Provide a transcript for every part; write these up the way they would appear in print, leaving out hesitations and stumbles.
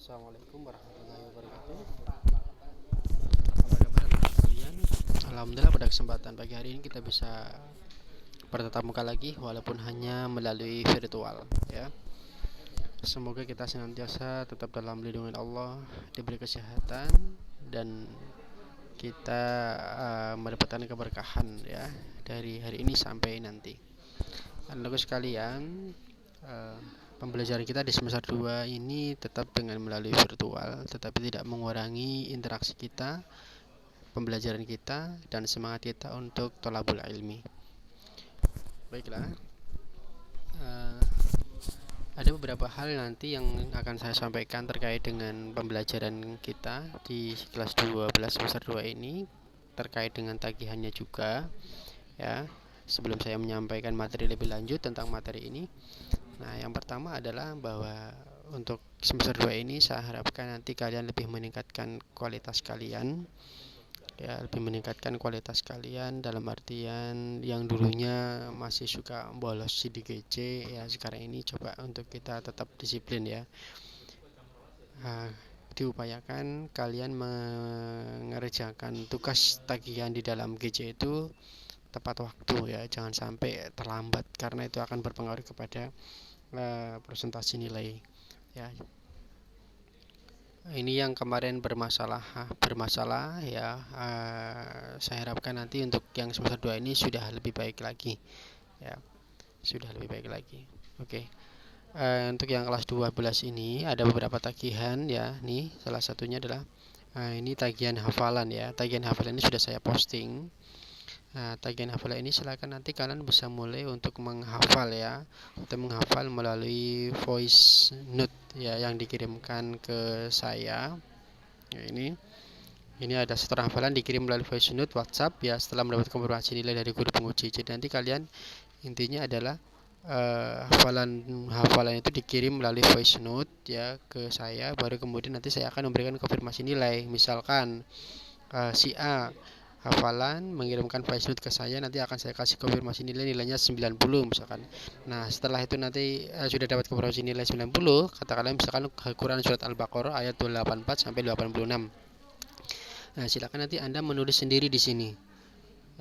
Assalamualaikum warahmatullahi wabarakatuh. Apa kabar anak sekalian? Alhamdulillah pada kesempatan pagi hari ini kita bisa bertatap muka lagi walaupun hanya melalui virtual ya. Semoga kita senantiasa tetap dalam lindungan Allah, diberi kesehatan dan kita mendapatkan keberkahan ya dari hari ini sampai nanti. Anak sekalian, uh, pembelajaran kita di semester 2 ini tetap dengan melalui virtual, tetapi tidak mengurangi interaksi kita, pembelajaran kita, dan semangat kita untuk thalabul ilmi. Baiklah, uh, ada beberapa hal nanti yang akan saya sampaikan terkait dengan pembelajaran kita di kelas 12 semester 2 ini, terkait dengan tagihannya juga ya. Sebelum saya menyampaikan materi lebih lanjut tentang materi ini, nah, yang pertama adalah bahwa untuk semester 2 ini saya harapkan nanti kalian lebih meningkatkan kualitas kalian ya, lebih meningkatkan kualitas kalian dalam artian yang dulunya masih suka bolos CDGC ya, sekarang ini coba untuk kita tetap disiplin ya. Diupayakan kalian mengerjakan tugas tagihan di dalam GC itu tepat waktu ya, jangan sampai terlambat karena itu akan berpengaruh kepada presentasi nilai ya. Ini yang kemarin bermasalah ya. Saya harapkan nanti untuk yang semester 2 ini sudah lebih baik lagi ya, sudah lebih baik lagi. Oke. Untuk yang kelas 12 ini ada beberapa tagihan ya. Nih salah satunya adalah ini tagihan hafalan ya. Tagihan hafalan ini sudah saya posting. Nah, tagihan hafalan ini silakan nanti kalian bisa mulai untuk menghafal ya, untuk menghafal melalui voice note ya yang dikirimkan ke saya. Ya, ini ada setoran hafalan dikirim melalui voice note WhatsApp ya, setelah mendapat konfirmasi nilai dari guru penguji. Jadi nanti kalian intinya adalah hafalan itu dikirim melalui voice note ya ke saya, baru kemudian nanti saya akan memberikan konfirmasi nilai. Misalkan si A hafalan mengirimkan voice note ke saya, nanti akan saya kasih konfirmasi nilainya 90 misalkan. Nah, setelah itu nanti sudah dapat konfirmasi nilai 90, katakanlah misalkan Quran surat Al-Baqarah ayat 284 sampai 86. Nah, silakan nanti Anda menulis sendiri di sini.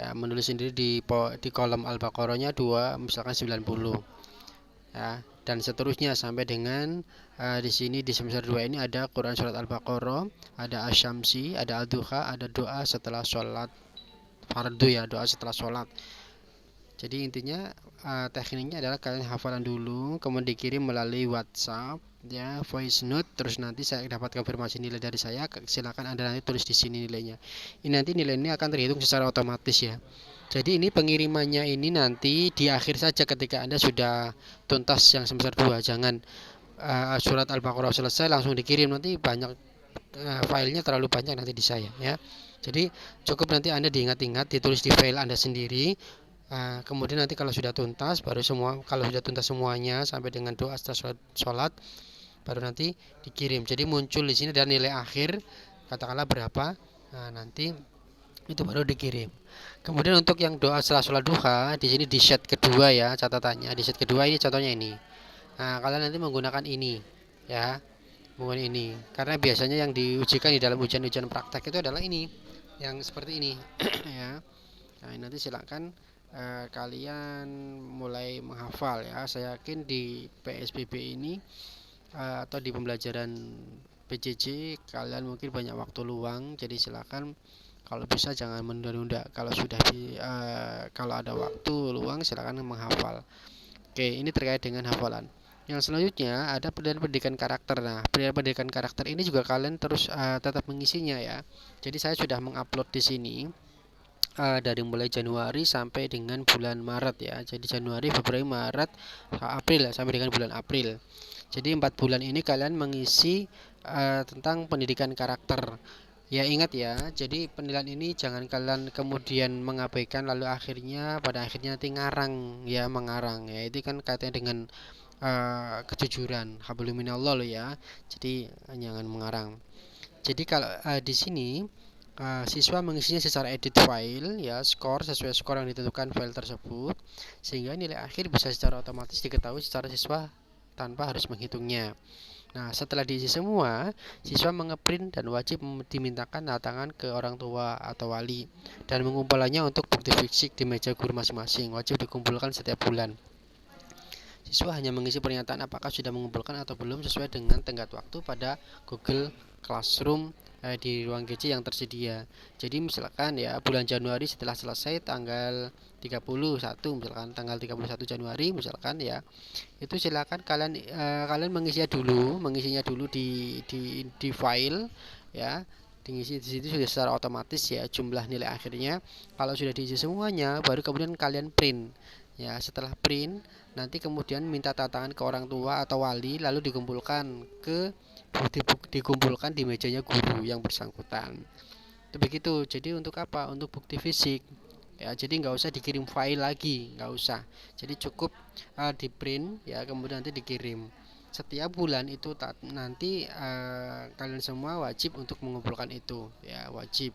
Ya, menulis sendiri di kolom Al-Baqarahnya 2 misalkan 90. Ya, dan seterusnya sampai dengan di sini di semester 2 ini ada Quran surat Al-Baqarah, ada Asy-Syamsi, ada Ad-Duha, ada doa setelah sholat fardu ya, doa setelah sholat. Jadi intinya tekniknya adalah kalian hafalan dulu, kemudian dikirim melalui WhatsApp ya, voice note, terus nanti saya dapat konfirmasi nilai dari saya, silakan Anda nanti tulis di sini nilainya. Ini nanti nilai ini akan terhitung secara otomatis ya. Jadi ini pengirimannya ini nanti di akhir saja ketika Anda sudah tuntas yang semester 2. Jangan surat Al-Baqarah selesai langsung dikirim, nanti banyak filenya terlalu banyak nanti di saya ya. Jadi cukup nanti Anda diingat-ingat, ditulis di file Anda sendiri. Kemudian nanti kalau sudah tuntas semuanya sampai dengan doa setelah sholat baru nanti dikirim. Jadi muncul di sini dan nilai akhir katakanlah berapa. Nah, nanti itu baru dikirim. Kemudian untuk yang doa setelah sholat duha di sini di set kedua ya, catatannya di set kedua ini contohnya ini. Nah, kalian nanti menggunakan ini ya, menggunakan ini karena biasanya yang diujikan di dalam ujian-ujian praktek itu adalah ini yang seperti ini ya. Nah, nanti silakan kalian mulai menghafal ya. Saya yakin di PSBB ini atau di pembelajaran PJJ kalian mungkin banyak waktu luang, jadi silakan kalau bisa jangan menunda-nunda. Kalau sudah kalau ada waktu luang silakan menghafal. Oke, ini terkait dengan hafalan. Yang selanjutnya ada pendidikan karakter. Nah, pendidikan karakter ini juga kalian terus tetap mengisinya ya. Jadi saya sudah mengupload di sini dari mulai Januari sampai dengan bulan Maret ya. Jadi Januari, Februari, Maret, April ya, sampai dengan bulan April. Jadi 4 bulan ini kalian mengisi tentang pendidikan karakter. Ya, ingat ya, jadi penilaian ini jangan kalian kemudian mengabaikan lalu pada akhirnya nanti mengarang ya. Itu kan kaitannya dengan kejujuran, hablum minallah loh ya. Jadi jangan mengarang. Jadi kalau di sini siswa mengisinya secara edit file ya, sesuai skor yang ditentukan file tersebut, sehingga nilai akhir bisa secara otomatis diketahui secara siswa tanpa harus menghitungnya. Nah, setelah diisi semua, siswa mengeprint dan wajib dimintakan tanda tangan ke orang tua atau wali dan mengumpulannya untuk bukti fisik di meja guru masing-masing. Wajib dikumpulkan setiap bulan. Siswa hanya mengisi pernyataan apakah sudah mengumpulkan atau belum sesuai dengan tenggat waktu pada Google Classroom di ruang GC yang tersedia. Jadi misalkan ya bulan Januari setelah selesai tanggal 31 misalkan tanggal 31 Januari misalkan ya, itu silakan kalian mengisinya dulu di file ya, diisi di situ sudah secara otomatis ya jumlah nilai akhirnya. Kalau sudah diisi semuanya baru kemudian kalian print ya. Setelah print nanti kemudian minta tanda tangan ke orang tua atau wali, lalu dikumpulkan di mejanya guru yang bersangkutan. Itu begitu. Jadi untuk apa? Untuk bukti fisik ya. Jadi nggak usah dikirim file lagi, nggak usah. Jadi cukup di print ya, kemudian nanti dikirim. Setiap bulan itu nanti kalian semua wajib untuk mengumpulkan itu ya, wajib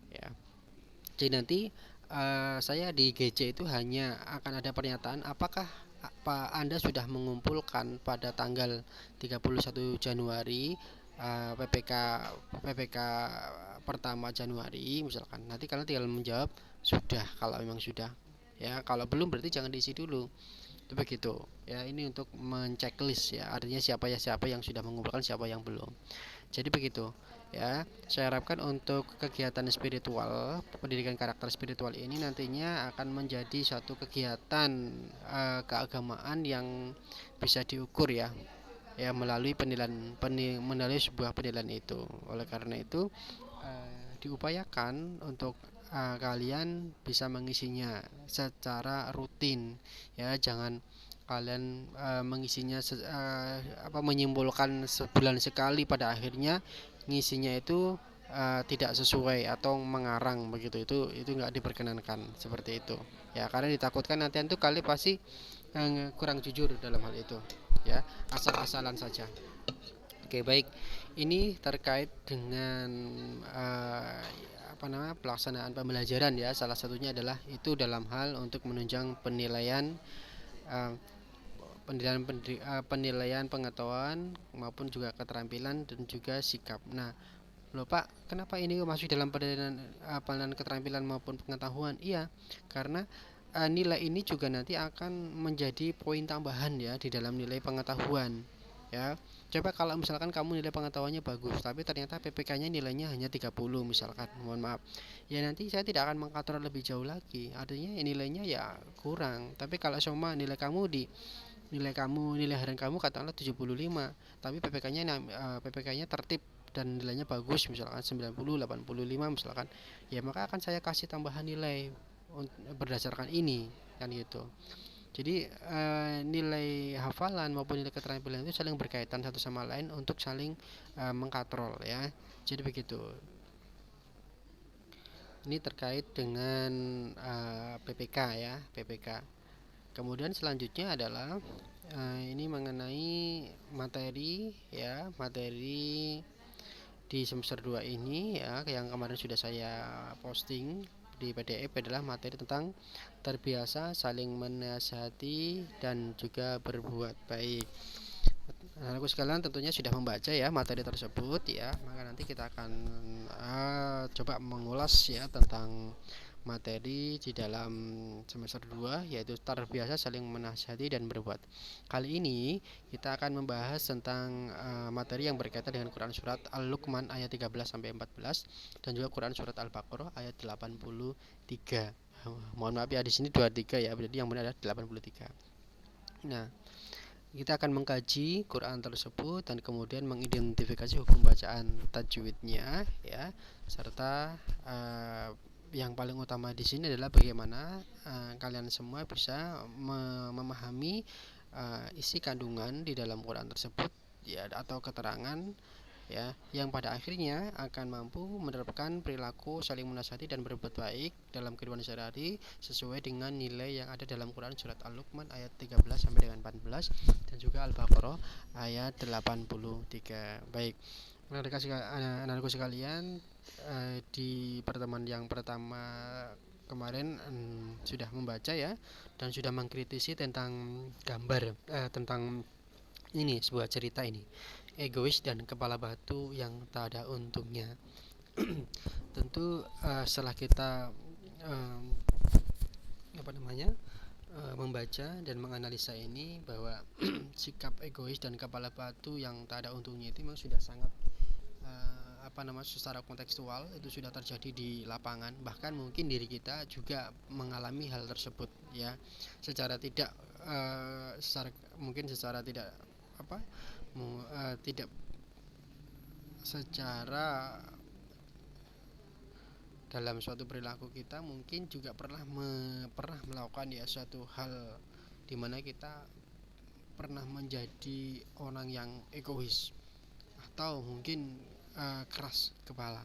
ya. Jadi nanti saya di GC itu hanya akan ada pernyataan apakah Anda sudah mengumpulkan pada tanggal 31 Januari PPK pertama Januari misalkan. Nanti kalian tinggal menjawab sudah kalau memang sudah ya. Kalau belum berarti jangan diisi dulu. Itu begitu ya. Ini untuk menceklis ya, artinya siapa yang sudah mengumpulkan, siapa yang belum. Jadi begitu ya. Saya harapkan untuk kegiatan spiritual, pendidikan karakter spiritual ini nantinya akan menjadi suatu kegiatan keagamaan yang bisa diukur ya, melalui melalui sebuah penilaian itu. Oleh karena itu diupayakan untuk kalian bisa mengisinya secara rutin ya. Jangan kalian mengisinya menyimpulkan sebulan sekali, pada akhirnya ngisinya itu tidak sesuai atau mengarang begitu. Itu nggak diperkenankan seperti itu ya, karena ditakutkan nanti itu kalian pasti kurang jujur dalam hal itu ya, asal-asalan saja. Oke, baik. Ini terkait dengan pelaksanaan pembelajaran ya. Salah satunya adalah itu dalam hal untuk menunjang penilaian penilaian pengetahuan maupun juga keterampilan dan juga sikap. Nah, loh Pak, kenapa ini masuk dalam penilaian keterampilan maupun pengetahuan? Iya, karena nilai ini juga nanti akan menjadi poin tambahan ya di dalam nilai pengetahuan ya. Coba kalau misalkan kamu nilai pengetahuannya bagus tapi ternyata PPK-nya nilainya hanya 30 misalkan, mohon maaf ya, nanti saya tidak akan mengkator lebih jauh lagi, artinya nilainya ya kurang. Tapi kalau semua nilai harian kamu katakanlah 75, tapi PPK-nya tertib dan nilainya bagus misalkan 90, 85 misalkan, ya maka akan saya kasih tambahan nilai berdasarkan ini kan gitu. Jadi nilai hafalan maupun nilai keterampilan itu saling berkaitan satu sama lain untuk saling mengkatrol ya. Jadi begitu. Ini terkait dengan PPK ya, PPK. Kemudian selanjutnya adalah ini mengenai materi ya, materi di semester 2 ini ya, yang kemarin sudah saya posting di PDF adalah materi tentang terbiasa saling menasihati dan juga berbuat baik. Anak-anakku sekalian tentunya sudah membaca ya materi tersebut ya, maka nanti kita akan coba mengulas ya tentang materi di dalam semester 2, yaitu terbiasa saling menasihati dan berbuat. Kali ini kita akan membahas tentang materi yang berkaitan dengan Quran surat Al-Luqman ayat 13 sampai 14 dan juga Quran surat Al-Baqarah ayat 83. Mohon maaf ya, di sini 23 ya, berarti yang benar adalah 83. Nah, kita akan mengkaji Quran tersebut dan kemudian mengidentifikasi hukum bacaan tajwidnya ya, serta yang paling utama di sini adalah bagaimana kalian semua bisa memahami isi kandungan di dalam Quran tersebut ya, atau keterangan ya, yang pada akhirnya akan mampu menerapkan perilaku saling menasihati dan berbuat baik dalam kehidupan sehari-hari sesuai dengan nilai yang ada dalam Quran surat Al-Luqman ayat 13 sampai dengan 14 dan juga Al-Baqarah ayat 83. Baik, anak-anakku sekalian, di pertemuan yang pertama kemarin sudah membaca ya dan sudah mengkritisi tentang gambar tentang Ini sebuah cerita ini, egois dan kepala batu yang tak ada untungnya. Tentu setelah kita um, apa namanya membaca dan menganalisa ini bahwa sikap egois dan kepala batu yang tak ada untungnya itu memang sudah sangat secara kontekstual itu sudah terjadi di lapangan, bahkan mungkin diri kita juga mengalami hal tersebut ya, secara tidak secara mungkin secara tidak apa tidak secara dalam suatu perilaku kita mungkin juga pernah melakukan ya suatu hal di mana kita pernah menjadi orang yang egois atau mungkin keras kepala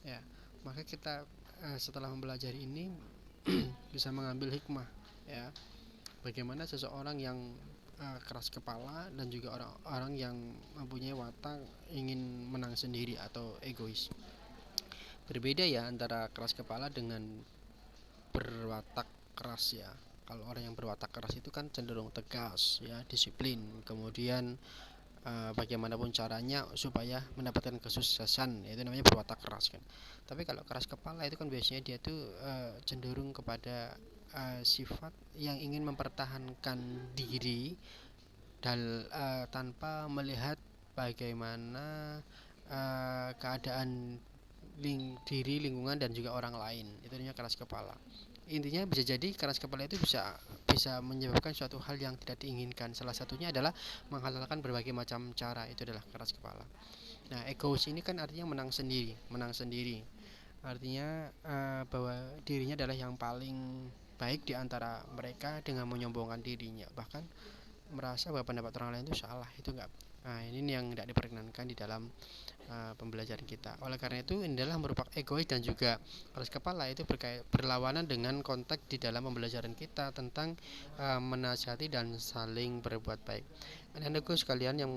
ya. Maka kita setelah mempelajari ini bisa mengambil hikmah ya, bagaimana seseorang yang keras kepala dan juga orang-orang yang mempunyai watak ingin menang sendiri atau egois. Berbeda ya antara keras kepala dengan berwatak keras ya. Kalau orang yang berwatak keras itu kan cenderung tegas ya, disiplin, kemudian bagaimanapun caranya supaya mendapatkan kesuksesan, itu namanya berwatak keras kan. Tapi kalau keras kepala itu kan biasanya dia tuh cenderung kepada sifat yang ingin mempertahankan diri dan tanpa melihat bagaimana keadaan diri, lingkungan dan juga orang lain. Itu namanya keras kepala. Intinya bisa jadi keras kepala itu bisa bisa menyebabkan suatu hal yang tidak diinginkan. Salah satunya adalah menghalalkan berbagai macam cara, itu adalah keras kepala. Nah, egois ini kan artinya menang sendiri, menang sendiri. Artinya bahwa dirinya adalah yang paling baik di antara mereka dengan menyombongkan dirinya, bahkan merasa bahwa pendapat orang lain itu salah, itu enggak. Nah, ini yang tidak diperkenankan di dalam pembelajaran kita. Oleh karena itu, ini adalah merupakan egois dan juga keras kepala itu berlawanan dengan konteks di dalam pembelajaran kita tentang menasihati dan saling berbuat baik. Anak-anakku sekalian yang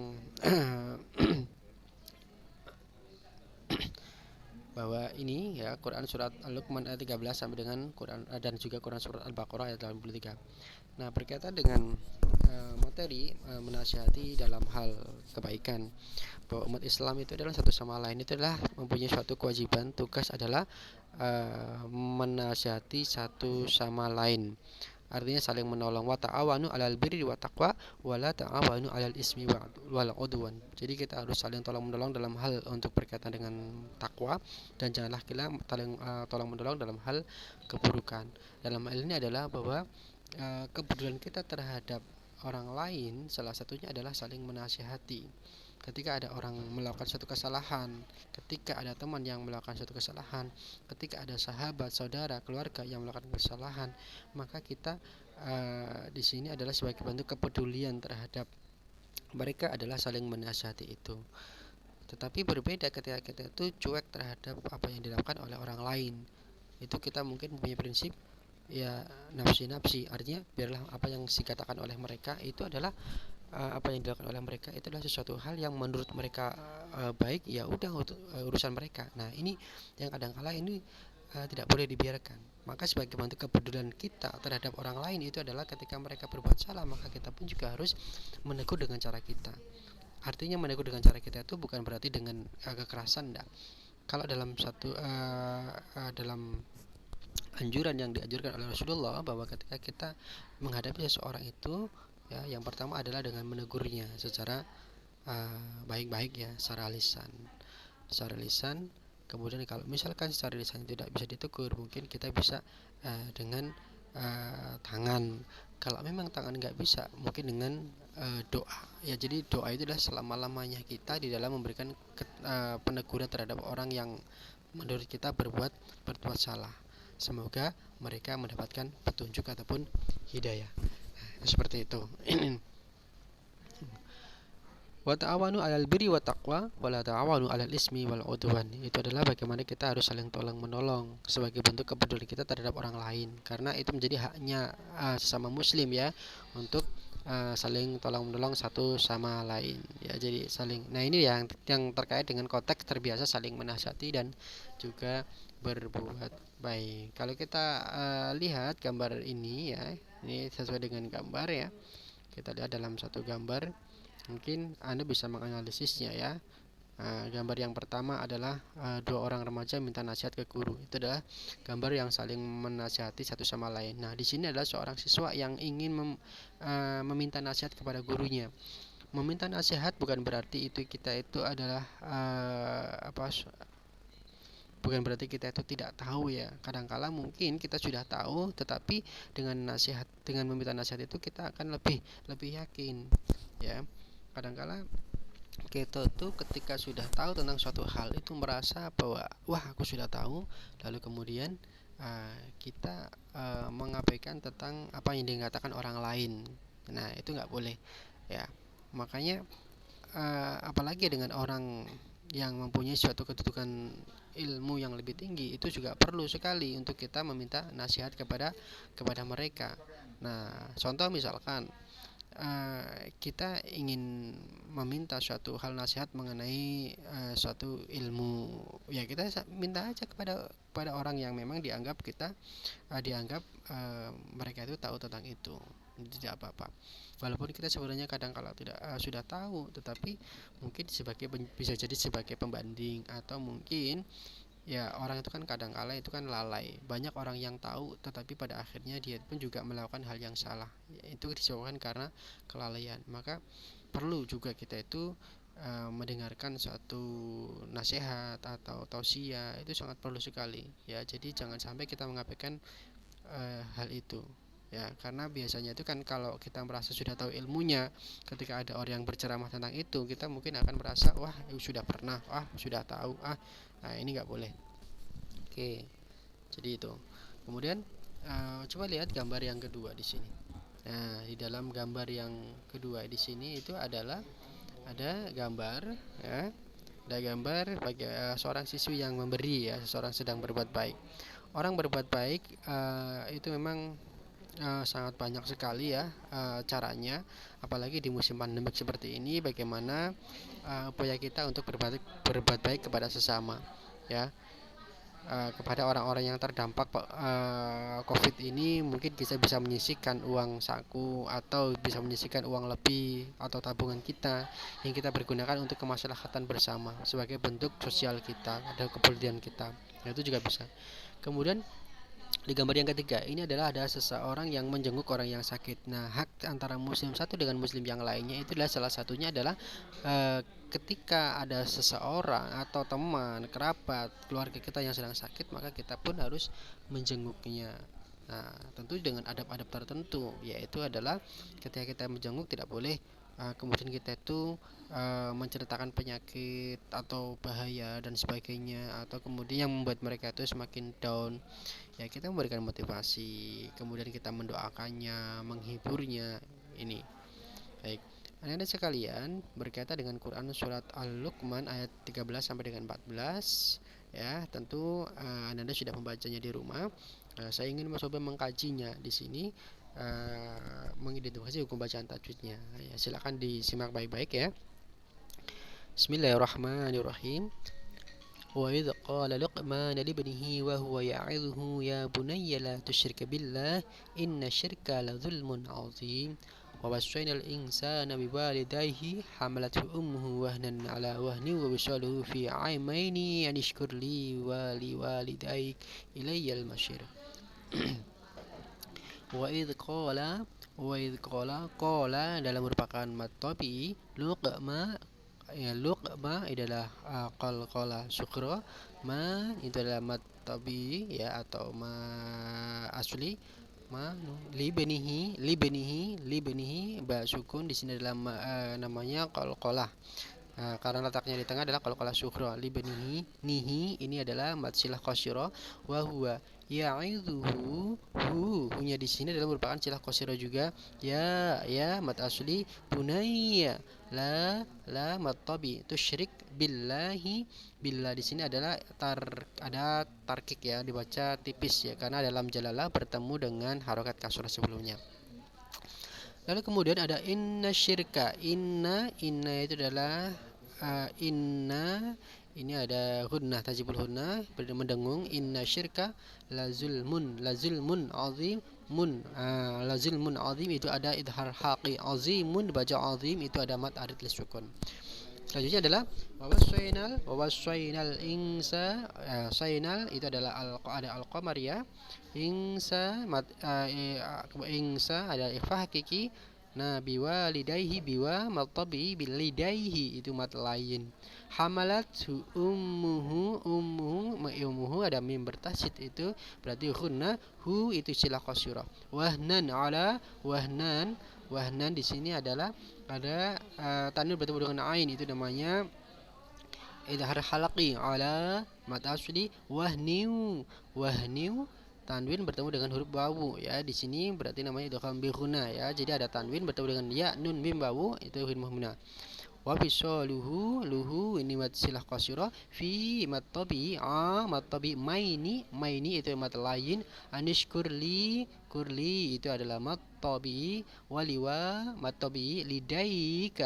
bahwa ini ya Quran surat Al-Luqman ayat 13 sampai dengan Quran dan juga Quran surat Al-Baqarah ayat 83. Nah, berkaitan dengan materi menasihati dalam hal kebaikan, bahwa umat Islam itu adalah satu sama lain itu adalah mempunyai suatu kewajiban, tugas adalah menasihati satu sama lain. Artinya saling menolong, wa ta'awanu 'alal birri wa taqwa wa la ta'awanu 'alal ismi wal udwan. Jadi kita harus saling tolong menolong dalam hal untuk berkaitan dengan takwa, dan janganlah kita tolong menolong dalam hal keburukan. Dalam hal ini adalah bahwa kepedulian kita terhadap orang lain salah satunya adalah saling menasihati. Ketika ada orang melakukan suatu kesalahan, ketika ada teman yang melakukan suatu kesalahan, ketika ada sahabat, saudara, keluarga yang melakukan kesalahan, maka kita di sini adalah sebagai bentuk kepedulian terhadap mereka adalah saling menasihati itu. Tetapi berbeda ketika kita itu cuek terhadap apa yang dilakukan oleh orang lain. Itu kita mungkin punya prinsip ya nafsi, artinya biarlah apa yang dikatakan oleh mereka itu adalah apa yang dilakukan oleh mereka itu adalah sesuatu hal yang menurut mereka baik, ya udah urusan mereka. Nah, ini yang kadang-kala ini tidak boleh dibiarkan. Maka sebagai bentuk kepedulian kita terhadap orang lain itu adalah ketika mereka berbuat salah, maka kita pun juga harus menegur dengan cara kita. Artinya menegur dengan cara kita itu bukan berarti dengan kekerasan, enggak. Kalau dalam dalam anjuran yang dianjurkan oleh Rasulullah, bahwa ketika kita menghadapi seseorang itu ya, yang pertama adalah dengan menegurnya secara baik-baik ya, secara lisan. Kemudian kalau misalkan secara lisan tidak bisa ditegur, mungkin kita bisa dengan tangan. Kalau memang tangan nggak bisa, mungkin dengan doa ya. Jadi doa itu adalah selama-lamanya kita di dalam memberikan peneguran terhadap orang yang menurut kita berbuat salah. Semoga mereka mendapatkan petunjuk ataupun hidayah. Seperti itu. Wa ta'awanu 'alal birri wa taqwa wa la ta'awanu 'alal ismi wal 'udwan. Itu adalah bagaimana kita harus saling tolong menolong sebagai bentuk kepedulian kita terhadap orang lain, karena itu menjadi haknya sesama muslim ya, untuk saling tolong menolong satu sama lain ya. Jadi saling, nah ini yang terkait dengan konteks terbiasa saling menasihati dan juga berbuat baik. Kalau kita lihat gambar ini ya, ini sesuai dengan gambar ya. Kita lihat dalam satu gambar Mungkin Anda bisa menganalisisnya ya. Gambar yang pertama adalah dua orang remaja minta nasihat ke guru. Itu adalah gambar yang saling menasihati satu sama lain. Nah, di sini adalah seorang siswa yang ingin meminta nasihat kepada gurunya. Meminta nasihat bukan berarti kita itu adalah bukan berarti kita itu tidak tahu ya. Kadangkala mungkin kita sudah tahu, tetapi dengan meminta nasihat itu kita akan lebih yakin ya. Kadangkala kita tuh ketika sudah tahu tentang suatu hal itu merasa bahwa wah, aku sudah tahu, lalu kemudian kita mengabaikan tentang apa yang dikatakan orang lain. Nah, itu nggak boleh ya. Makanya apalagi dengan orang yang mempunyai suatu kedudukan ilmu yang lebih tinggi, itu juga perlu sekali untuk kita meminta nasihat kepada mereka. Nah, contoh misalkan kita ingin meminta suatu hal nasihat mengenai suatu ilmu, ya kita minta aja kepada orang yang memang dianggap mereka itu tahu tentang itu. Tidak apa-apa, walaupun kita sebenarnya kadang kala tidak sudah tahu, tetapi mungkin bisa jadi sebagai pembanding, atau mungkin ya orang itu kan kadang kala itu kan lalai. Banyak orang yang tahu tetapi pada akhirnya dia pun juga melakukan hal yang salah, itu disebabkan karena kelalaian. Maka perlu juga kita itu mendengarkan suatu nasihat atau tausiah, itu sangat perlu sekali ya. Jadi jangan sampai kita mengabaikan hal itu ya, karena biasanya itu kan kalau kita merasa sudah tahu ilmunya, ketika ada orang yang berceramah tentang itu, kita mungkin akan merasa wah, sudah pernah, sudah tahu, nah ini nggak boleh. Oke, jadi itu. Kemudian coba lihat gambar yang kedua di sini. Nah, di dalam gambar yang kedua di sini itu adalah ada gambar ya, ada gambar bagi seorang siswi yang memberi ya, seseorang sedang berbuat baik. Orang berbuat baik itu memang sangat banyak sekali ya caranya, apalagi di musim pandemik seperti ini. Bagaimana upaya kita untuk berbuat baik kepada sesama ya, kepada orang-orang yang terdampak COVID ini. Mungkin kita bisa menyisihkan uang saku, atau bisa menyisihkan uang lebih atau tabungan kita yang kita pergunakan untuk kemaslahatan bersama sebagai bentuk sosial kita dan kepedulian kita. Nah, itu juga bisa. Kemudian di gambar yang ketiga ini adalah ada seseorang yang menjenguk orang yang sakit. Nah, hak antara muslim satu dengan muslim yang lainnya itu adalah salah satunya adalah ketika ada seseorang atau teman, kerabat, keluarga kita yang sedang sakit, maka kita pun harus menjenguknya. Nah, tentu dengan adab-adab tertentu, yaitu adalah ketika kita menjenguk tidak boleh kemudian kita itu menceritakan penyakit atau bahaya dan sebagainya, atau kemudian yang membuat mereka itu semakin down. Ya, kita memberikan motivasi, kemudian kita mendoakannya, menghiburnya. Ini baik. Anda sekalian, berkaitan dengan Quran surat Al-Luqman ayat 13 sampai dengan 14 ya, tentu Anda sudah membacanya di rumah. Saya ingin mencoba mengkajinya di sini, mengidentifikasi hukum bacaan tajwidnya ya. Silakan disimak baik-baik ya. Bismillahirrahmanirrahim. وإذ قال لقمان لابنه وهو يعظه يا بني لا تشرك بالله إن الشرك لظلم عظيم ووصينا الإنسان بوالديه حملته أمه وهنا على وهن ووصاله في عامين أن اشكر لي ولوالديك إلي المصير. وإذ قال dalam merupakan mad tabi'i. Luqma adalah qalqala syukra, ma itu adalah mad tabi'i ya, atau ma asli. Ma libenihi ba sukun di sini adalah namanya qalqalah. Karena letaknya di tengah adalah qalqalah syukra. Nihi ini adalah mad silah qasyira. Wa huwa ya'idhuhu, hunya di sini adalah merupakan silah qasyira juga. Ya mad asli. Bunayya la mad tabi. Tusyrik billahi, billah di sini adalah ada tarkik ya, dibaca tipis ya, karena dalam jalalah bertemu dengan harokat kasrah sebelumnya. Lalu kemudian ada inna syirka. Inna itu adalah inna, ini ada hunnah, tajibul hunnah, mendengung. Inna syirka la zulmun azim, mun. La zulmun azim itu ada idhar haqi, azimun dibaca azim itu ada mad arid lisukun. Selanjutnya adalah wawasainal ingsa, sainal itu adalah ada al-qamar ya. Ingsa ingsa ada ikhfa hakiki. Nah, biwalidayhi biwa matabi bilidayhi itu mat lain. Hamalat ummuhu ada mim bertasydid itu berarti hunna hu itu silah qasyirah. Wahnan ala wahnan di sini adalah ada tanwin bertemu dengan ain itu namanya idhar halaqi ala mad asli wahniu tanwin bertemu dengan huruf wawu ya. Di sini berarti namanya idgham bi ghunna ya. Jadi ada tanwin bertemu dengan ya nun mim wawu itu huruf wa luhu ini mad silah qasyirah fi mad tabi maini itu mad lain anishkurli kurli itu adalah mad tabi waliwa mad tabi lidaik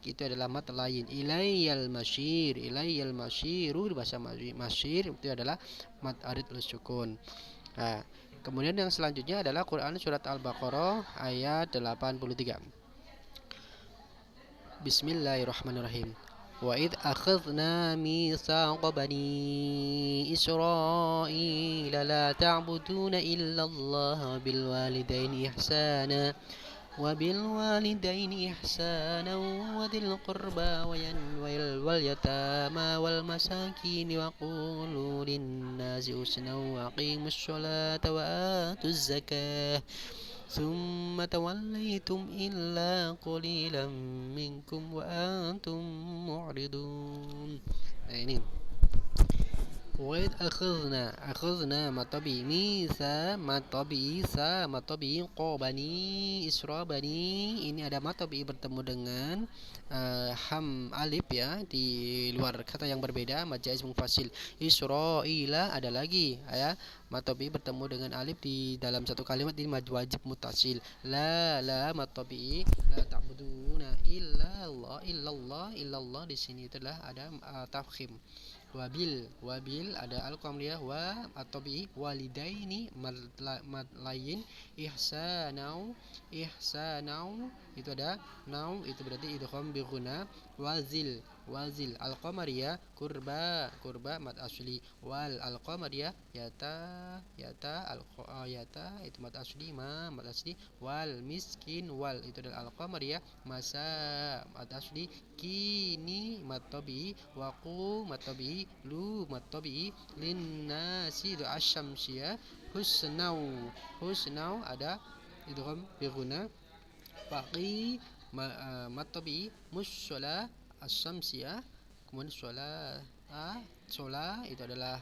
itu adalah mad lain ilayyal masyiru bahasa masyir itu adalah mad arid sukun. Nah, kemudian yang selanjutnya adalah Quran surat Al-Baqarah ayat 83. Bismillahirrahmanirrahim. Wa id akhadna mitsaqa bani Israila la ta'buduna illa Allah bil walidaini ihsana wa dhil qurba wal yatama wal masakin wa qulu lin nasi husna wa aqimus sholata wa atuz zakah ثم توليتم إلا قليلا منكم وأنتم معرضون. Nah ini Wa'id akhadna matabi bani Isra bani ini ada matabi bertemu dengan ham alif ya di luar kata yang berbeda mad jaiz munfasil. Israila ada lagi ya matabi bertemu dengan alif di dalam satu kalimat ini mad wajib mutasil. La matabi la ta'buduna illallah di sini itulah ada tafkhim. Wabil ada al-qamriyah wa at-tabi walidaini mad lain ihsanau itu ada nau itu berarti idgham bi ghunna wazil al-qamariyah kurba mad asli wal al-qamariyah yata itu mad asli mad asli wal miskin wal itu adalah al-qamariyah masa mad asli kini mad tabi waqu mad tabi lu mad tabi linnasi itu asyamsiyah husnau ada idgham bi ghunna baqi mad tabi musalla as-samsiyah kemudian shola itu adalah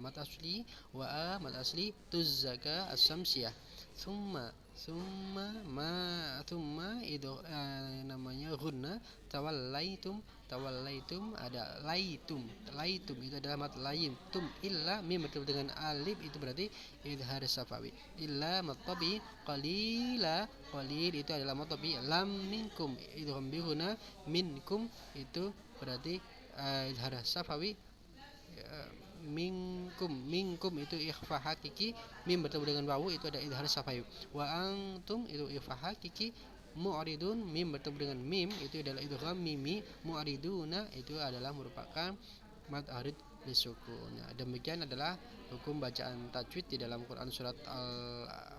mad asli wa mad asli tuzzaka as-samsiyah thumma itu namanya ghunna tawallaitum ada laitum itu adalah mad lain tum illa mim bertemu dengan alif itu berarti idhar safawi illa mad tabi qalil itu adalah mad tabi lam minkum idgham bi ghunna minkum itu berarti idhar safawi minkum itu ikhfa hakiki mim bertemu dengan wawu itu ada idhar safawi wa antum itu ikhfa hakiki mu'ridun mim bertemu dengan mim itu adalah idgham mimi mu'riduna itu adalah merupakan mad arid lisukun. Nah, demikian adalah hukum bacaan tajwid di dalam Quran surat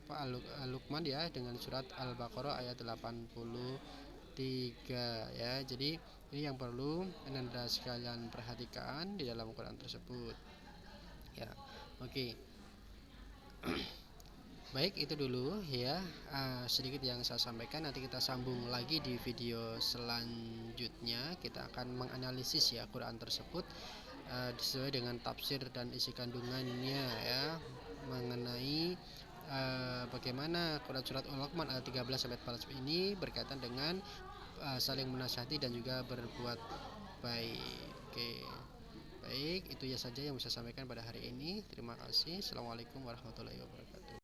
Al-Luqman ya dengan surat Al-Baqarah ayat 83 ya. Jadi ini yang perlu Anda sekalian perhatikan di dalam Quran tersebut. Ya, oke. Baik, itu dulu ya sedikit yang saya sampaikan. Nanti kita sambung lagi di video selanjutnya. Kita akan menganalisis ya Quran tersebut sesuai dengan tafsir dan isi kandungannya ya mengenai bagaimana Quran surat Al-Luqman ayat 13 sampai 14 ini berkaitan dengan saling menasihati dan juga berbuat baik. Oke. Baik, itu ya saja yang bisa saya sampaikan pada hari ini. Terima kasih. Assalamualaikum warahmatullahi wabarakatuh.